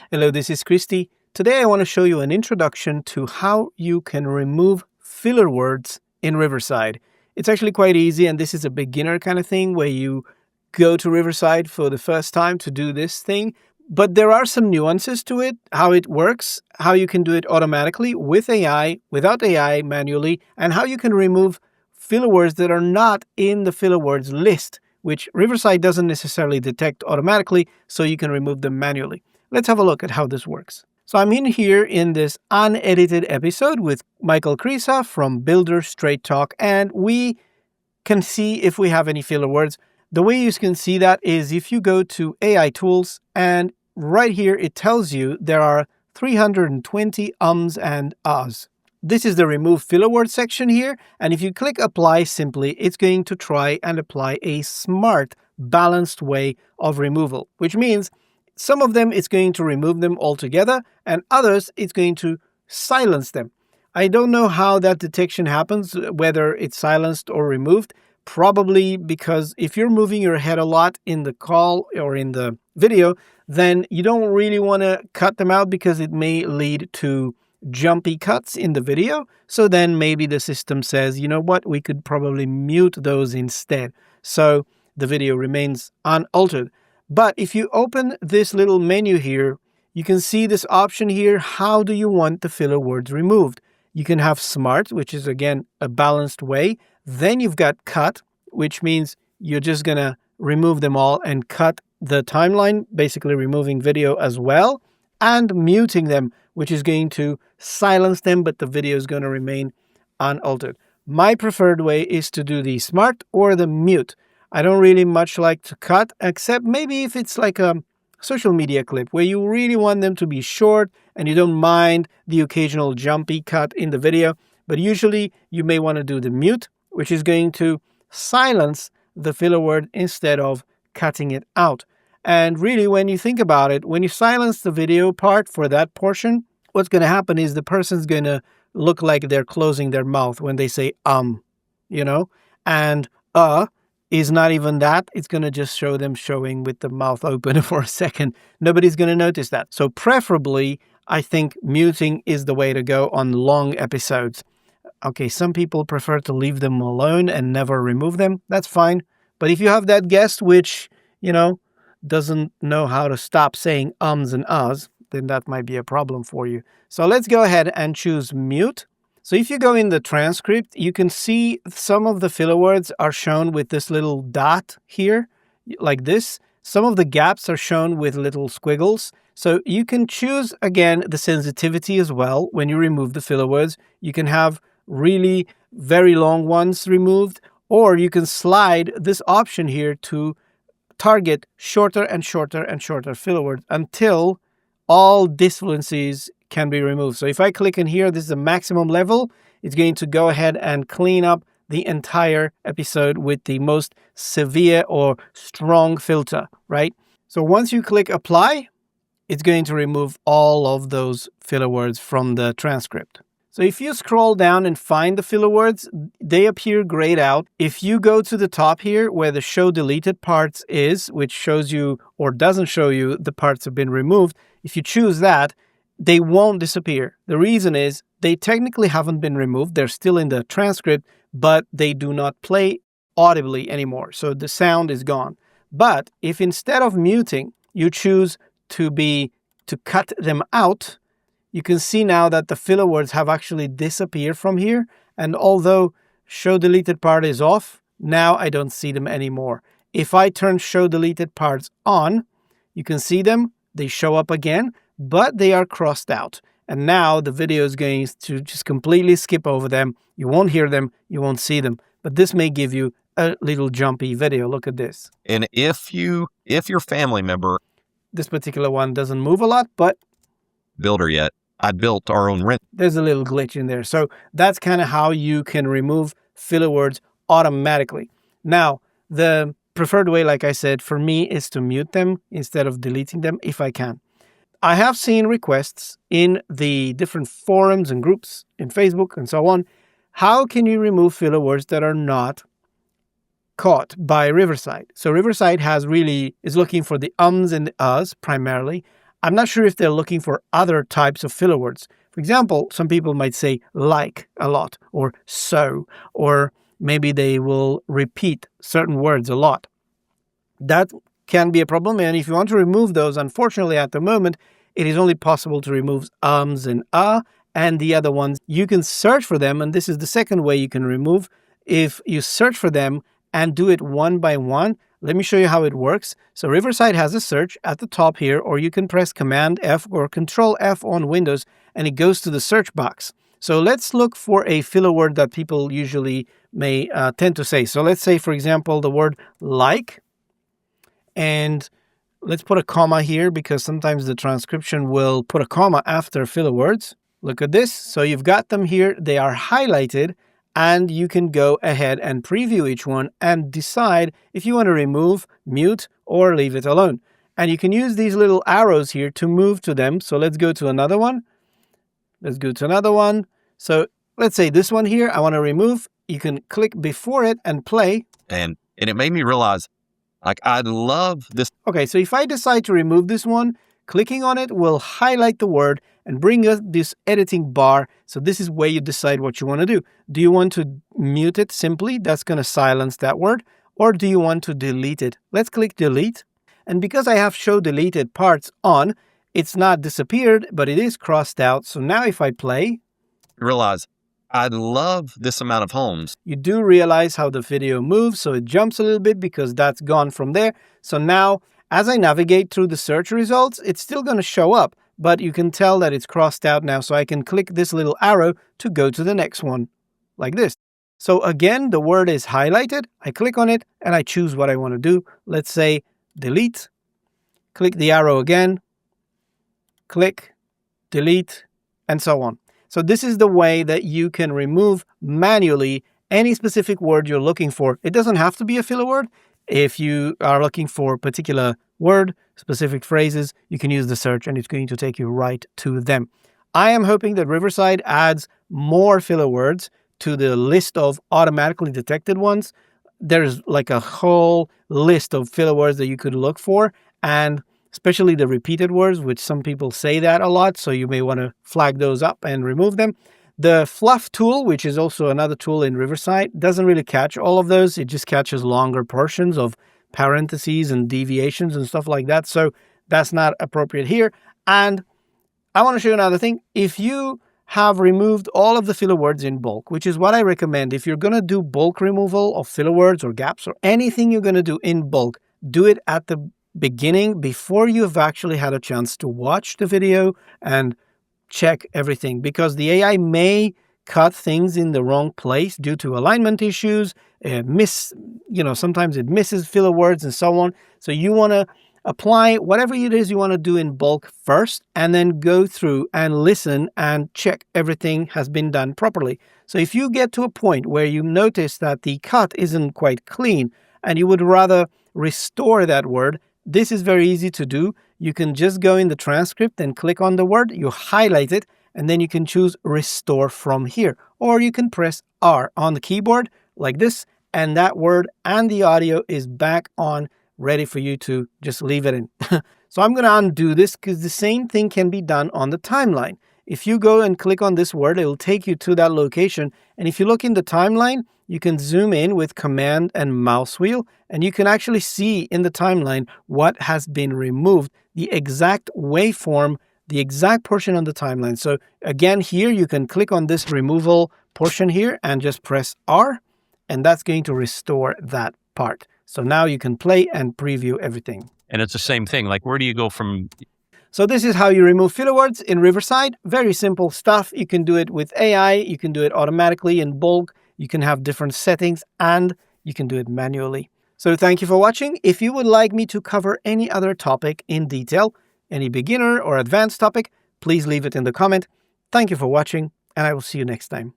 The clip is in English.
Hello, this is Christy. Today I want to show you an introduction to how you can remove filler words in Riverside. It's actually quite easy, and this is a beginner kind of thing where you go to Riverside for the first time to do this thing. But there are some nuances to it, how it works, how you can do it automatically with AI, without AI manually, and how you can remove filler words that are not in the filler words list, which Riverside doesn't necessarily detect automatically, so you can remove them manually. Let's have a look at how this works. So I'm in here in this unedited episode with Michael Krisa from Builder Straight Talk, and we can see if we have any filler words. The way you can see that is if you go to AI Tools, and right here it tells you there are 320 ums and ahs. This is the remove filler word section here, and if you click apply simply, it's going to try and apply a smart, balanced way of removal, which means some of them it's going to remove them altogether, and others it's going to silence them. I don't know how that detection happens, whether it's silenced or removed. Probably because if you're moving your head a lot in the call or in the video, then you don't really want to cut them out because it may lead to jumpy cuts in the video. So then maybe the system says, you know what, we could probably mute those instead. So the video remains unaltered. But if you open this little menu here, you can see this option here. How do you want the filler words removed? You can have smart, which is again a balanced way. Then you've got cut, which means you're just going to remove them all and cut the timeline, basically removing video as well, and muting them, which is going to silence them, but the video is going to remain unaltered. My preferred way is to do the smart or the mute. I don't really much like to cut, except maybe if it's like a social media clip where you really want them to be short and you don't mind the occasional jumpy cut in the video. But usually you may want to do the mute, which is going to silence the filler word instead of cutting it out. And really, when you think about it, when you silence the video part for that portion, what's going to happen is the person's going to look like they're closing their mouth when they say and is not even that. It's going to just show them showing with the mouth open for a second. Nobody's going to notice that. So preferably, I think muting is the way to go on long episodes. Okay, some people prefer to leave them alone and never remove them. That's fine. But if you have that guest which, doesn't know how to stop saying ums and ahs, then that might be a problem for you. So let's go ahead and choose mute. So if you go in the transcript, you can see some of the filler words are shown with this little dot here, like this. Some of the gaps are shown with little squiggles. So you can choose, again, the sensitivity as well. When you remove the filler words, you can have really very long ones removed, or you can slide this option here to target shorter and shorter and shorter filler words until all disfluencies can be removed. So if I click in here, this is the maximum level. It's going to go ahead and clean up the entire episode with the most severe or strong filter, right? So once you click apply, it's going to remove all of those filler words from the transcript. So if you scroll down and find the filler words, they appear grayed out. If you go to the top here where the show deleted parts is, which shows you or doesn't show you the parts have been removed, if you choose that, they won't disappear. The reason is they technically haven't been removed. They're still in the transcript, but they do not play audibly anymore. So the sound is gone. But if instead of muting, you choose to cut them out, you can see now that the filler words have actually disappeared from here. And although show deleted part is off, now I don't see them anymore. If I turn show deleted parts on, you can see them. They show up again, but they are crossed out. And now the video is going to just completely skip over them. You won't hear them. You won't see them. But this may give you a little jumpy video. Look at this. And if your family member, this particular one doesn't move a lot, but builder yet, I built our own rent. There's a little glitch in there. So that's kind of how you can remove filler words automatically. Now, the preferred way, like I said, for me is to mute them instead of deleting them if I can. I have seen requests in the different forums and groups in Facebook and so on. How can you remove filler words that are not caught by Riverside? So Riverside is looking for the ums and the ahs primarily. I'm not sure if they're looking for other types of filler words. For example, some people might say like a lot, or so, or maybe they will repeat certain words a lot. That can be a problem. And if you want to remove those, unfortunately, at the moment, it is only possible to remove ums and and the other ones. You can search for them. And this is the second way you can remove. If you search for them and do it one by one, let me show you how it works. So Riverside has a search at the top here, or you can press Command F or Control F on Windows, and it goes to the search box. So let's look for a filler word that people usually may tend to say. So let's say, for example, the word like. And let's put a comma here because sometimes the transcription will put a comma after filler words. Look at this. So you've got them here. They are highlighted, and you can go ahead and preview each one and decide if you want to remove, mute, or leave it alone. And you can use these little arrows here to move to them. So let's go to another one. Let's go to another one. So let's say this one here, I want to remove. You can click before it and play. And it made me realize, like, I love this. Okay, so if I decide to remove this one, clicking on it will highlight the word and bring us this editing bar. So this is where you decide what you want to do. Do you want to mute it simply? That's going to silence that word. Or do you want to delete it? Let's click delete. And because I have show deleted parts on, it's not disappeared, but it is crossed out. So now if I play, realize I love this amount of homes. You do realize how the video moves, so it jumps a little bit because that's gone from there. So now, as I navigate through the search results, it's still going to show up, but you can tell that it's crossed out now. So I can click this little arrow to go to the next one, like this. So again, the word is highlighted. I click on it and I choose what I want to do. Let's say delete. Click the arrow again. Click, delete, and so on. So this is the way that you can remove manually any specific word you're looking for. It doesn't have to be a filler word. If you are looking for a particular word, specific phrases, you can use the search and it's going to take you right to them. I am hoping that Riverside adds more filler words to the list of automatically detected ones. There's like a whole list of filler words that you could look for, and especially the repeated words, which some people say that a lot, so you may want to flag those up and remove them. The fluff tool, which is also another tool in Riverside, doesn't really catch all of those. It just catches longer portions of parentheses and deviations and stuff like that, so that's not appropriate here. And I want to show you another thing. If you have removed all of the filler words in bulk, which is what I recommend, if you're going to do bulk removal of filler words or gaps or anything you're going to do in bulk, do it at the beginning before you've actually had a chance to watch the video and check everything, because the AI may cut things in the wrong place due to alignment issues, sometimes it misses filler words and so on. So you want to apply whatever it is you want to do in bulk first, and then go through and listen and check everything has been done properly. So if you get to a point where you notice that the cut isn't quite clean and you would rather restore that word, this is very easy to do. You can just go in the transcript and click on the word, you highlight it, and then you can choose restore from here. Or you can press R on the keyboard like this, and that word and the audio is back on, ready for you to just leave it in. So I'm going to undo this because the same thing can be done on the timeline. If you go and click on this word, it will take you to that location. And if you look in the timeline, you can zoom in with command and mouse wheel, and you can actually see in the timeline what has been removed, the exact waveform, the exact portion on the timeline. So again, here you can click on this removal portion here and just press R, and that's going to restore that part. So now you can play and preview everything. And it's the same thing. Like, where do you go from? So this is how you remove filler words in Riverside. Very simple stuff. You can do it with AI. You can do it automatically in bulk. You can have different settings, and you can do it manually. So thank you for watching. If you would like me to cover any other topic in detail, any beginner or advanced topic, please leave it in the comment. Thank you for watching, and I will see you next time.